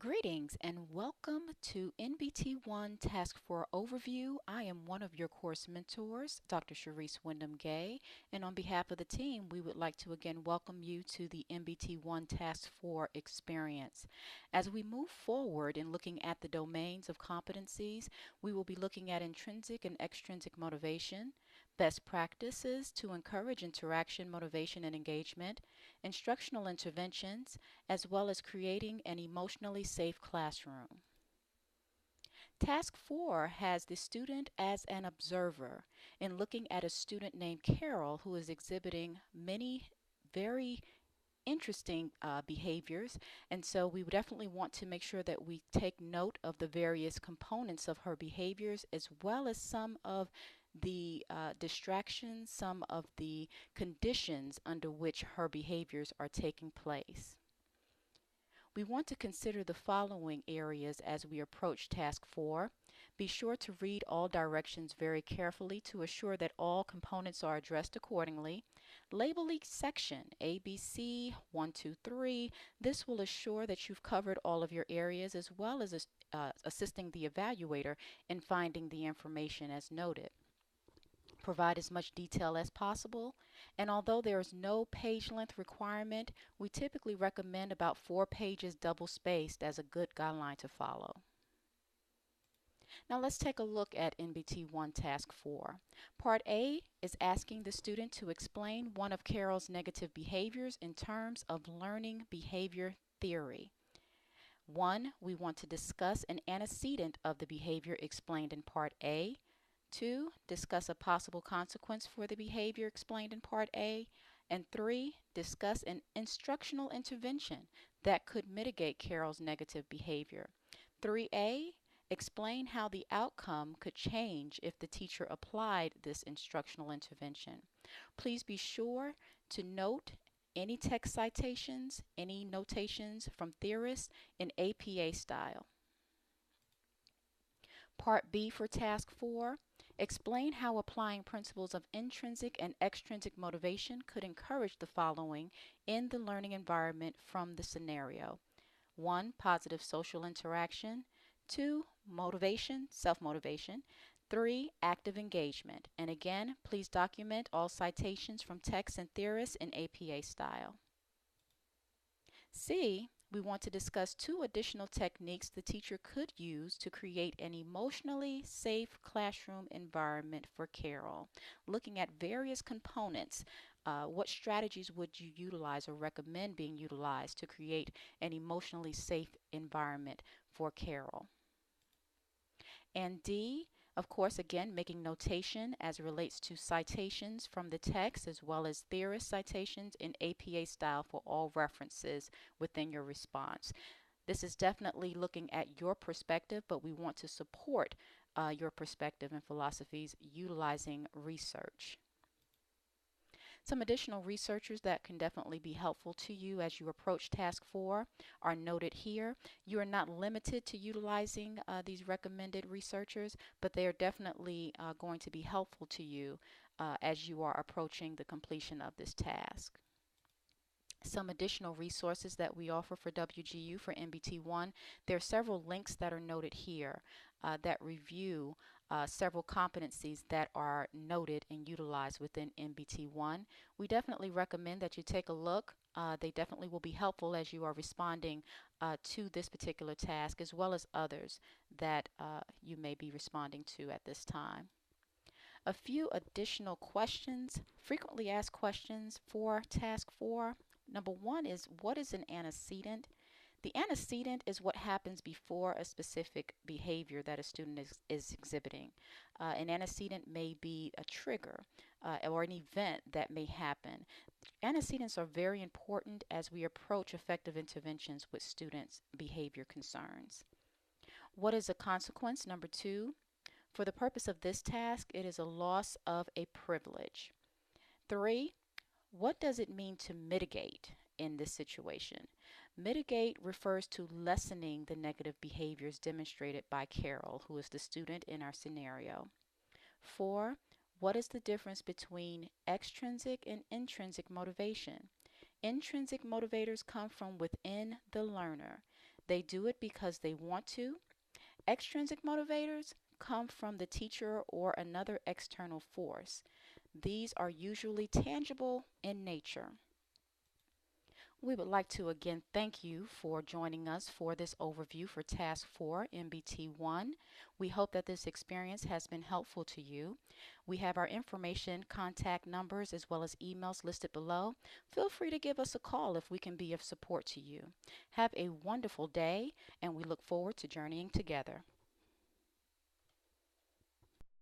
Greetings and welcome to NBT1-Task4 Overview. I am one of your course mentors, Dr. Sharice Wyndham Gay, and on behalf of the team, we would like to again welcome you to the NBT1-Task4 experience. As we move forward in looking at the domains of competencies, we will be looking at intrinsic and extrinsic motivation, best practices to encourage interaction, motivation, and engagement, instructional interventions, as well as creating an emotionally safe classroom. Task 4 has the student as an observer in looking at a student named Carol who is exhibiting many very interesting behaviors, and so we would definitely want to make sure that we take note of the various components of her behaviors as well as some of the distractions, some of the conditions under which her behaviors are taking place. We want to consider the following areas as we approach Task 4. Be sure to read all directions very carefully to assure that all components are addressed accordingly. Label each section A, B, C, 1, 2, 3. This will assure that you've covered all of your areas as well as assisting the evaluator in finding the information as noted. Provide as much detail as possible, and although there is no page length requirement, we typically recommend about 4 pages double spaced as a good guideline to follow. Now let's take a look at NBT1 Task 4. Part A is asking the student to explain one of Carol's negative behaviors in terms of learning behavior theory. 1. We want to discuss an antecedent of the behavior explained in Part A. 2. Discuss a possible consequence for the behavior explained in Part A. And 3. Discuss an instructional intervention that could mitigate Carol's negative behavior. 3A. Explain how the outcome could change if the teacher applied this instructional intervention. Please be sure to note any text citations, any notations from theorists in APA style. Part B for Task 4. Explain how applying principles of intrinsic and extrinsic motivation could encourage the following in the learning environment from the scenario. 1. Positive social interaction. 2. Motivation, self-motivation. 3. Active engagement. And again, please document all citations from texts and theorists in APA style. C. We want to discuss 2 additional techniques the teacher could use to create an emotionally safe classroom environment for Carol. Looking at various components, what strategies would you utilize or recommend being utilized to create an emotionally safe environment for Carol? And D, of course, again, making notation as it relates to citations from the text as well as theorist citations in APA style for all references within your response. This is definitely looking at your perspective, but we want to support your perspective and philosophies utilizing research. Some additional researchers that can definitely be helpful to you as you approach Task 4 are noted here. You are not limited to utilizing these recommended researchers, but they are definitely going to be helpful to you as you are approaching the completion of this task. Some additional resources that we offer for WGU for NBT1. There are several links that are noted here that review several competencies that are noted and utilized within NBT1. We definitely recommend that you take a look. They definitely will be helpful as you are responding to this particular task as well as others that you may be responding to at this time. A few additional questions, frequently asked questions for Task 4. Number 1 is, what is an antecedent? The antecedent is what happens before a specific behavior that a student is exhibiting. An antecedent may be a trigger or an event that may happen. Antecedents are very important as we approach effective interventions with students' behavior concerns. What is a consequence? Number 2. For the purpose of this task, it is a loss of a privilege. 3. What does it mean to mitigate in this situation? Mitigate refers to lessening the negative behaviors demonstrated by Carol, who is the student in our scenario. 4. What is the difference between extrinsic and intrinsic motivation? Intrinsic motivators come from within the learner. They do it because they want to. Extrinsic motivators come from the teacher or another external force. These are usually tangible in nature. We would like to again thank you for joining us for this overview for Task 4 NBT1. We hope that this experience has been helpful to you. We have our information, contact numbers, as well as emails listed below. Feel free to give us a call if we can be of support to you. Have a wonderful day, and we look forward to journeying together.